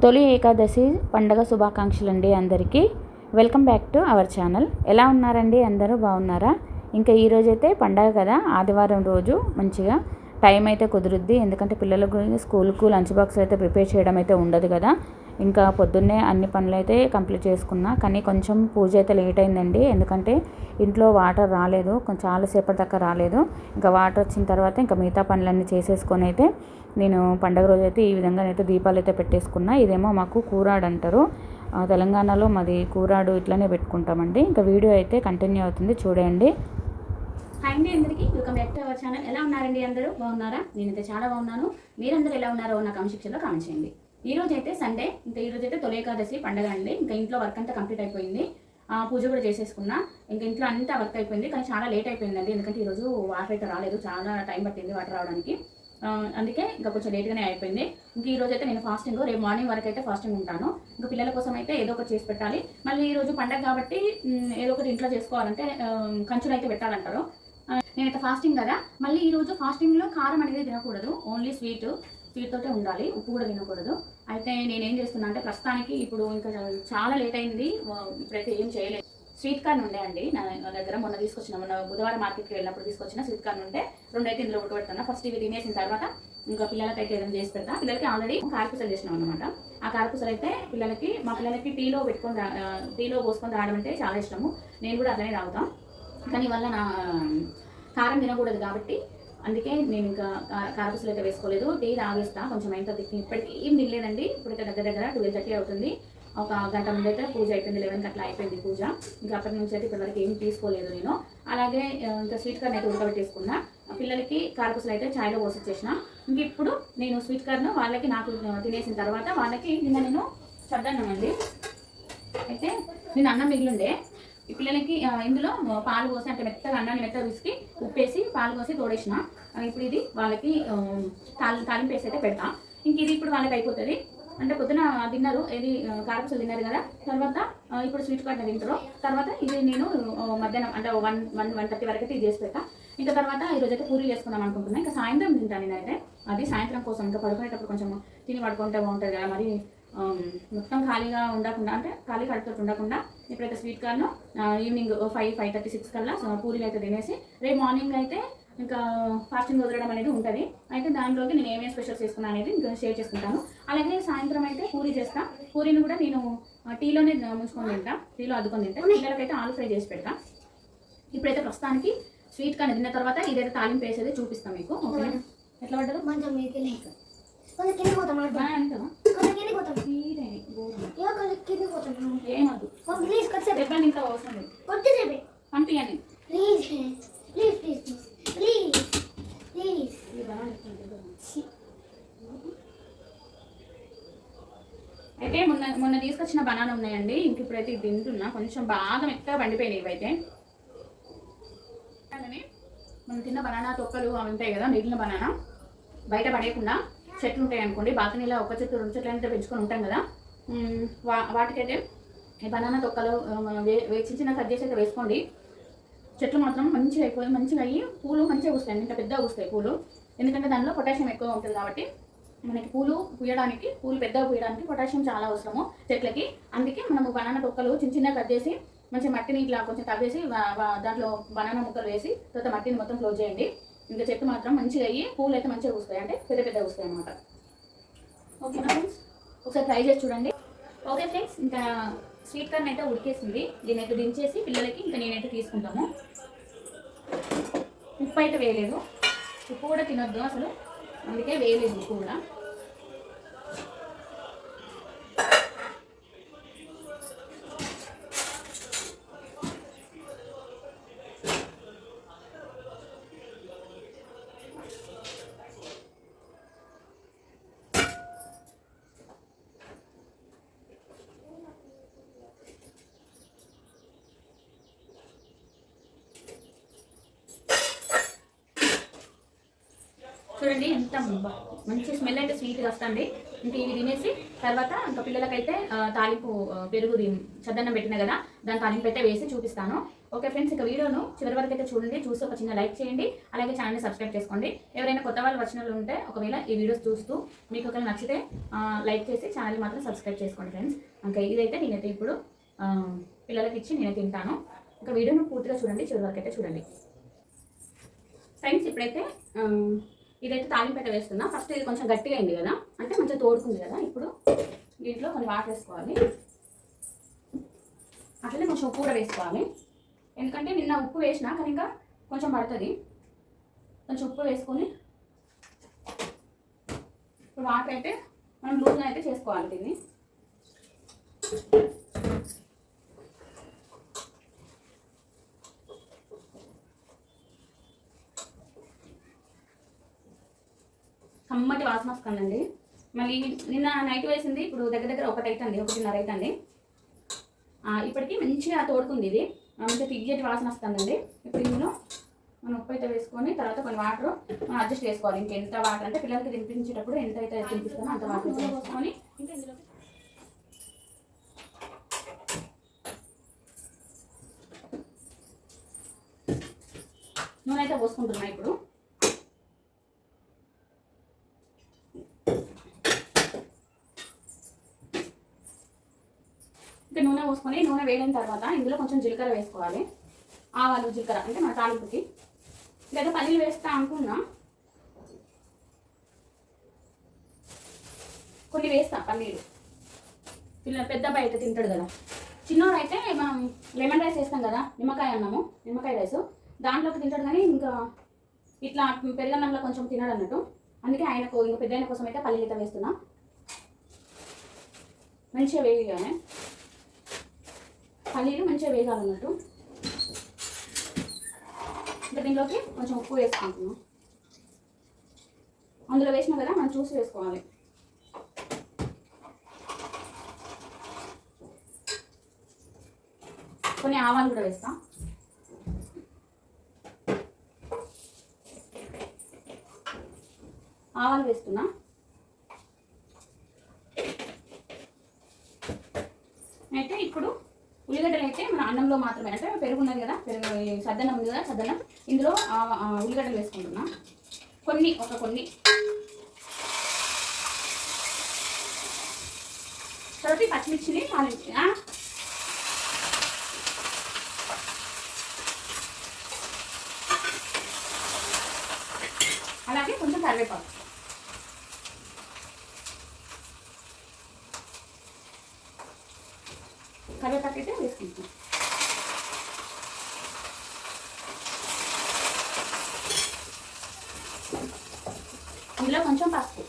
తొలి ఏకాదశి పండగ శుభాకాంక్షలు అండి అందరికీ. Welcome back to our channel. ఎలా ఉన్నారండి? అందరూ బాగున్నారా? ఇంకా ఈరోజైతే పండగ కదా, ఆదివారం రోజు మంచిగా టైం అయితే కుదురుద్ది. ఎందుకంటే పిల్లలకు స్కూల్కు లంచ్ బాక్స్ అయితే ప్రిపేర్ చేయడం అయితే ఉండదు కదా. ఇంకా పొద్దున్నే అన్ని పనులు అయితే కంప్లీట్ చేసుకున్నా, కానీ కొంచెం పూజ అయితే లేట్ అయిందండి. ఎందుకంటే ఇంట్లో వాటర్ రాలేదు, చాలాసేపటి దాకా రాలేదు. ఇంకా వాటర్ వచ్చిన తర్వాత ఇంకా మిగతా పనులన్నీ చేసేసుకొని అయితే నేను పండగ రోజు అయితే ఈ విధంగా అయితే దీపాలు అయితే పెట్టేసుకున్నా. ఇదేమో మాకు కూరాడు అంటారు, తెలంగాణలో మాది కూరాడు ఇట్లనే పెట్టుకుంటామండి. ఇంకా వీడియో అయితే కంటిన్యూ అవుతుంది, చూడండి. హాయ్ అండి అందరికీ, welcome back to our channel. ఎలా ఉన్నారండి? అందరూ బాగున్నారా? నేనైతే చాలా బాగున్నాను. మీరందరూ ఎలా ఉన్నారో నా కామెంట్ సెక్షన్లో కామెంట్ చేయండి. ఈ రోజు అయితే సండే, ఇంకా ఈ రోజు అయితే తొలి ఏకాదశి పండగ అండి. ఇంకా ఇంట్లో వర్క్ అంతా కంప్లీట్ అయిపోయింది, పూజ కూడా చేసేసుకున్నా. ఇంకా ఇంట్లో అంతా వర్క్ అయిపోయింది, కానీ చాలా లేట్ అయిపోయిందండి. ఎందుకంటే ఈరోజు వాటర్ అయితే రాలేదు, చాలా టైం పట్టింది వాటర్ రావడానికి. అందుకే ఇంకా కొంచెం లేట్గానే అయిపోయింది. ఇంక ఈ రోజు అయితే నేను ఫాస్టింగ్, రేపు మార్నింగ్ వరకు అయితే ఫాస్టింగ్ ఉంటాను. ఇంకా పిల్లల కోసం అయితే ఏదో ఒకటి చేసి పెట్టాలి. మళ్ళీ ఈ రోజు పండగ కాబట్టి ఏదో ఒకటి ఇంట్లో చేసుకోవాలంటే కంచులు అయితే పెట్టాలంటారు. నేనైతే ఫాస్టింగ్ కదా, మళ్ళీ ఈరోజు ఫాస్టింగ్లో కారం అనేది తినకూడదు, ఓన్లీ స్వీట్ తోటే ఉండాలి, ఉప్పు కూడా తినకూడదు. అయితే నేనేం చేస్తున్నా అంటే ప్రస్తుతానికి ఇప్పుడు ఇంకా చాలా లేట్ అయింది, ఇప్పుడైతే ఏం చేయలేదు. స్వీట్ కార్న్ ఉండే అండి నా దగ్గర, మొన్న బుధవారం మార్కెట్కి వెళ్ళినప్పుడు తీసుకొచ్చిన స్వీట్ కార్న్ ఉంటే 2 అయితే ఇందులో ఉడకబెడతాను. ఫస్ట్ ఇవి తినేసిన తర్వాత ఇంకా పిల్లలకైతే ఏదైనా చేసి పెడతా. పిల్లలకి ఆల్రెడీ కారపూసలు చేసినాం అనమాట. ఆ కారపూసలు అయితే మా పిల్లలకి టీలో పోసుకొని తాగడం అంటే చాలా ఇష్టము. నేను కూడా అట్లనే తాగుతాను, కానీ వల్ల నా కారం తినకూడదు కాబట్టి అందుకే నేను ఇంకా కారపూసలు అయితే వేసుకోలేదు. టీ తాగేస్తా కొంచెం అయిన తర్వాత. ఇప్పటికి ఏం తినలేదండి, ఇప్పుడైతే దగ్గర 12:30 అవుతుంది. ఒక గంట ముందు అయితే పూజ అయిపోయింది, 11 గంటల అయిపోయింది పూజ. ఇంకా అప్పటి నుంచి అయితే ఇప్పటివరకు ఏం తీసుకోలేదు నేను. అలాగే ఇంకా స్వీట్ కార్న్ అయితే ఉడకబెట్టేసుకున్నా. పిల్లలకి కారపూసలు అయితే ఛాయ్లో పోసిచ్చేసిన. ఇంక ఇప్పుడు నేను స్వీట్ కార్న్ వాళ్ళకి నాకు తినేసిన తర్వాత వాళ్ళకి నిన్న నేను చద్దన్నం అండి. అయితే నేను అన్నం మిగిలిండే ఈ పిల్లలకి ఇందులో పాలు పోసి, అంటే అన్నాన్ని మెత్తగా విసికి ఉప్పేసి పాలు పోసి తోడేసిన. ఇప్పుడు ఇది వాళ్ళకి తాలింపు వేసి అయితే పెడతా. ఇంక ఇది ఇప్పుడు వాళ్ళకి అయిపోతుంది. అంటే పొద్దున తిన్నారు, ఇది కారపూసలు తిన్నారు కదా, తర్వాత ఇప్పుడు స్వీట్ కార్న్ తింటారు. తర్వాత ఇది నేను మధ్యాహ్నం అంటే 1:30 వరకు అయితే ఇది చేసి పెట్టా. ఇంకా తర్వాత ఈరోజు అయితే పూరీలు చేసుకుందాం అనుకుంటున్నాను. ఇంకా సాయంత్రం తింటాను నేనైతే, అది సాయంత్రం కోసం. ఇంకా పడుకునేటప్పుడు కొంచెం తిని పడుకుంటే బాగుంటుంది కదా, మరి మొత్తం ఖాళీగా ఉండకుండా, అంటే ఖాళీ కడుపుతో ఉండకుండా. ఇప్పుడైతే స్వీట్ కార్న్ ఈవినింగ్ 5:36 కల్లా పూరీలు అయితే తినేసి రేపు మార్నింగ్ అయితే ఇంకా ఫాస్టింగ్ వదలడం అనేది ఉంటుంది. అయితే దానిలోకి నేను ఏమేమి స్పెషల్స్ చేసుకున్నాను అనేది ఇంకా షేర్ చేసుకుంటాను. అలాగే సాయంత్రం అయితే పూరీ చేస్తా. పూరీని కూడా నేను టీలోనే ముంచుకొని తింటా, టీలో అద్దుకొని తింటా. పిల్లలకైతే ఆలు ఫ్రై చేసి పెడతా. ఇప్పుడైతే ప్రస్తుతానికి స్వీట్ కార్న్ తిన్న తర్వాత ఇదైతే తాలింపు వేసేది చూపిస్తాం మీకు. ఓకే, ఎట్లా పడ్డదు ఏమదు ఇంట్లో అవసరం లేదు, పంపియండి. అయితే మొన్న తీసుకొచ్చిన బనానా ఉన్నాయండి. ఇంక ఇప్పుడైతే ఇది తింటున్నా. కొంచెం బాగా మెత్తగా పండిపోయినాయి ఇవైతే. మనం తిన్న బనానా తొక్కలు అవి ఉంటాయి కదా, మిగిలిన బనానా బయట పడేయకుండా చెట్లు ఉంటాయి అనుకోండి, బాల్కనీలో 1 చెట్టు 2 చెట్లు అయితే పెంచుకొని ఉంటాం కదా, వాటికైతే ఈ బనానా తొక్కలు చిన్న కట్ చేసి అయితే వేసుకోండి. చెట్లు మాత్రం మంచిగా అయిపోయి మంచిగా అయ్యి పూలు మంచిగా వస్తాయి, ఇంకా పెద్దగా వస్తాయి పూలు. ఎందుకంటే దానిలో పొటాషియం ఎక్కువ ఉంటుంది కాబట్టి మనకి పూలు పెద్దగా పూయడానికి పొటాషియం చాలా అవసరము చెట్లకి. అందుకే మనము బనానా తొక్కలు చిన్న కట్ చేసి మంచిగా మట్టిని ఇట్లా కొంచెం తవ్వేసి దాంట్లో బనానా ముక్కలు వేసి తర్వాత మట్టిని మొత్తం క్లోజ్ చేయండి. ఇంకా చెట్టు మాత్రం మంచిగా అయ్యి పూలు అయితే మంచిగా వస్తాయి, అంటే పెద్దగా వస్తాయి అన్నమాట. ఓకేనా ఫ్రెండ్స్, ఒకసారి ట్రై చేసి చూడండి. ఓకే ఫ్రెండ్స్, ఇంకా స్వీట్ కార్న్ అయితే ఉడికేసింది. దీని అయితే దించేసి పిల్లలకి ఇంకా నేనైతే తీసుకుంటాము. ఉప్పు అయితే వేయలేదు, ఉప్పు కూడా తినొద్దు అసలు, అందుకే వేయలేదు ఉప్పు కూడా. చూడండి ఎంత మంచి స్మెల్ అయితే స్వీట్గా వస్తుంది. ఇంక ఇవి తినేసి తర్వాత ఇంకా పిల్లలకైతే తాలింపు పెరుగు చద్దన్నం పెట్టిన కదా, దాని తాలింపు అయితే వేసి చూపిస్తాను. ఓకే ఫ్రెండ్స్, ఇక వీడియోను చివరి వరకు అయితే చూడండి. చూసి ఒక చిన్న లైక్ చేయండి, అలాగే ఛానల్ని సబ్స్క్రైబ్ చేసుకోండి. ఎవరైనా కొత్త వాళ్ళు వచ్చిన వాళ్ళు ఉంటే ఒకవేళ ఈ వీడియోస్ చూస్తూ మీకు ఒకవేళ నచ్చితే లైక్ చేసి ఛానల్ మాత్రం సబ్స్క్రైబ్ చేసుకోండి ఫ్రెండ్స్. ఇంకా ఇదైతే నేనైతే ఇప్పుడు పిల్లలకి ఇచ్చి నేను తింటాను. ఇంకా వీడియోను పూర్తిగా చూడండి, చివరి వరకు అయితే చూడండి ఫ్రెండ్స్. ఇప్పుడైతే ఇదైతే తాలింపు అయితే వేస్తున్నా. ఫస్ట్ ఇది కొంచెం గట్టిగా అయింది కదా, అంటే మంచిగా తోడుకుంది కదా. ఇప్పుడు దీంట్లో కొన్ని వాటర్ వేసుకోవాలి, అట్లనే కొంచెం ఉప్పు కూడా వేసుకోవాలి. ఎందుకంటే నిన్న ఉప్పు వేసినా కానీ ఇంకా కొంచెం పడుతుంది. కొంచెం ఉప్పు వేసుకొని ఇప్పుడు వాటర్ అయితే మనం లూజ్గా అయితే చేసుకోవాలి దీన్ని. కమ్మటి వాసన వస్తుందండి. మళ్ళీ నిన్న నైట్ వేసింది ఇప్పుడు దగ్గర దగ్గర 1:30 అవుతుంది. ఇప్పటికీ మంచిగా తోడుకుంది ఇది, మంచిగా తియ్యటి వాసన వస్తుందండి. ఇప్పుడు ఇందులో మనం ఉప్పు అయితే వేసుకొని తర్వాత కొన్ని వాటర్ మనం అడ్జస్ట్ చేసుకోవాలి. ఇంకెంత వాటర్ అంటే పిల్లలకి తినిపించేటప్పుడు ఎంత అయితే తినిపిస్తామో అంత వాటర్ వేసుకొని ఇంకా ఇందులో నూనె అయితే పోసుకుంటున్నా. ఇప్పుడు ఇంకా నూనె పోసుకొని నూనె వేడిన తర్వాత ఇందులో కొంచెం జీలకర్ర వేసుకోవాలి. ఆవాలు జీలకర్ర అంటే మన తాలింపుకి. లేదా పల్లీలు వేస్తా అనుకున్నా, కొన్ని వేస్తా పల్లీలు. పిల్లలు పెద్ద అబ్బాయి అయితే తింటాడు కదా, చిన్నోడు అయితే మనం లెమన్ రైస్ వేస్తాం కదా, నిమ్మకాయ అన్నము, నిమ్మకాయ రైస్ దాంట్లోకి తింటాడు. కానీ ఇంకా ఇట్లా పెరుగన్నంలో కొంచెం తినడు అన్నట్టు. అందుకే ఆయనకు ఇంకా పెద్ద ఆయన కోసం అయితే పల్లీలు అయితే వేస్తున్నా. మంచిగా వేగానే పల్లీలు మంచిగా వేగాలన్నట్టు. ఇంకా దీంట్లోకి కొంచెం ఉప్పు వేసుకుంటున్నాం. అందులో వేసినా కదా మనం చూసి వేసుకోవాలి. కొన్ని ఆవాలు కూడా వేస్తాం. ఆవాలు వేస్తున్నా. అయితే ఇప్పుడు ఉల్లిగడ్డలు అయితే మన అన్నంలో మాత్రమే, అంటే పెరుగు ఉన్నది కదా, పెరుగు సద్దన్నం ఉంది కదా, సద్దన్నం ఇందులో ఉల్లిగడ్డలు వేసుకుంటున్నా. కొన్ని తర్వాత పచ్చిమిర్చిని కాలించి, అలాగే కొంచెం కరివేపాకు. కరివేపాకు అయితే వేసుకుంటాం. ఇందులో కొంచెం పసుపు.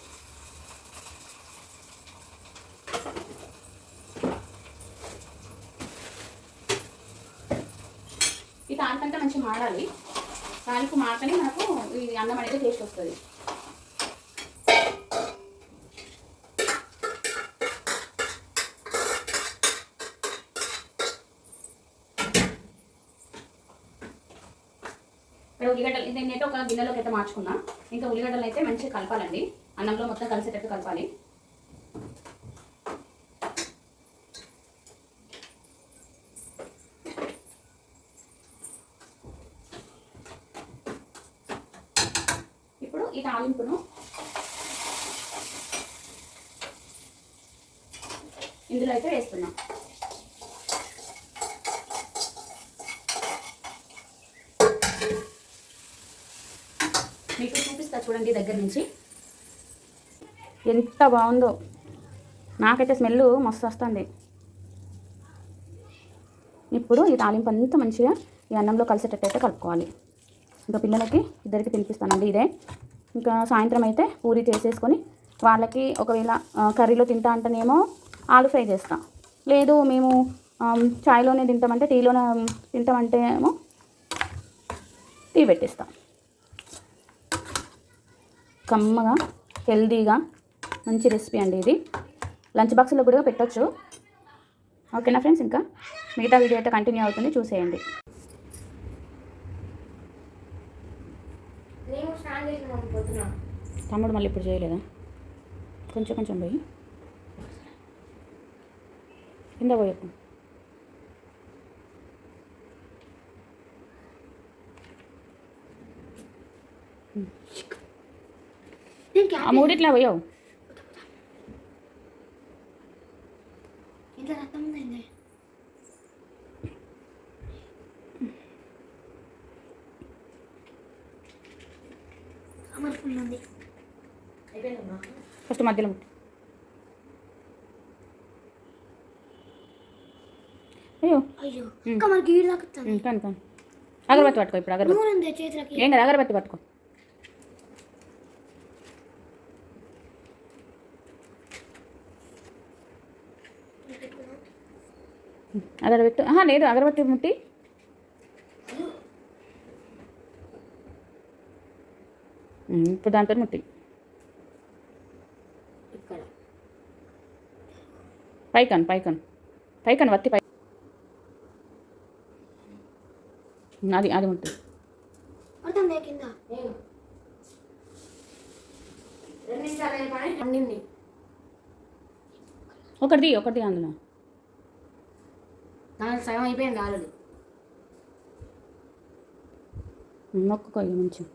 ఈ తాలింపు మంచిగా మాడాలి. తాలింపు మాటని మనకు ఈ అన్నం అనేది టేస్ట్ వస్తుంది. ఇక్కడ ఉల్లిగడ్డలు నేనైతే ఒక గిన్నెలోకి అయితే మార్చుకున్నా. ఇంకా ఉల్లిగడ్డలు అయితే మంచిగా కలపాలండి, అన్నంలో మొత్తం కలిసేటట్టు కలపాలి. ఇప్పుడు ఈ తాలింపును ఇందులో అయితే వేస్తున్నాం. మీకు చూపిస్తా చూడండి దగ్గర నుంచి, ఎంత బాగుందో. నాకైతే స్మెల్ మస్తు వస్తుంది. ఇప్పుడు ఈ తాలింపు అంతా మంచిగా ఈ అన్నంలో కలిసేటట్టు అయితే కలుపుకోవాలి. ఇంకా పిల్లలకి ఇద్దరికి తినిపిస్తానండి ఇదే. ఇంకా సాయంత్రం అయితే పూరి చేసేసుకొని వాళ్ళకి ఒకవేళ కర్రీలో తింటా అంటేనేమో ఆలు ఫ్రై చేస్తా, లేదు మేము చాయ్లోనే తింటామంటే, టీలోనే తింటామంటే ఏమో టీ పెట్టిస్తాం. కమ్మగా హెల్దీగా మంచి రెసిపీ అండి ఇది. లంచ్ బాక్స్లో కూడా పెట్టచ్చు. ఓకేనా ఫ్రెండ్స్, ఇంకా మిగతా వీడియో అయితే కంటిన్యూ అవుతుంది, చూసేయండి. తమ్ముడు మళ్ళీ ఇప్పుడు చేయలేదా? కొంచెం కొంచెం పోయి కింద పోయకు. ఆ మూడిట్లా పోయావు. ఇంట్లో రక్తం ఉందండి. అమర్ఫుల్ ఉంది. అయిపోయిందమ్మా. ఫస్ట్ మధ్యలో ముట్టి. అయ్యో అయ్యో ఇంకా మనకి ఈడు తాకుతుంది. కానీ కానీ అగరబత్తి పట్టుకో. ఇప్పుడు అగరబత్తి నూనె ఉంది చేతులకి. ఏం కదా, అగరబత్తి పట్టుకో. అగరబెట్టు. లేదు, అగరబత్తి ముట్టి. ఇప్పుడు దాంతో ముట్టి. ఇక్కడ పైకన్ పైకన్ పైకన్ వత్తి పై. అది అది ముట్టి. పడుతుంది కింద. పండింది. ఒకటి అందులో సగం అయిపోయింది ఆల్రెడీ. మొక్కుకో మంచిగా.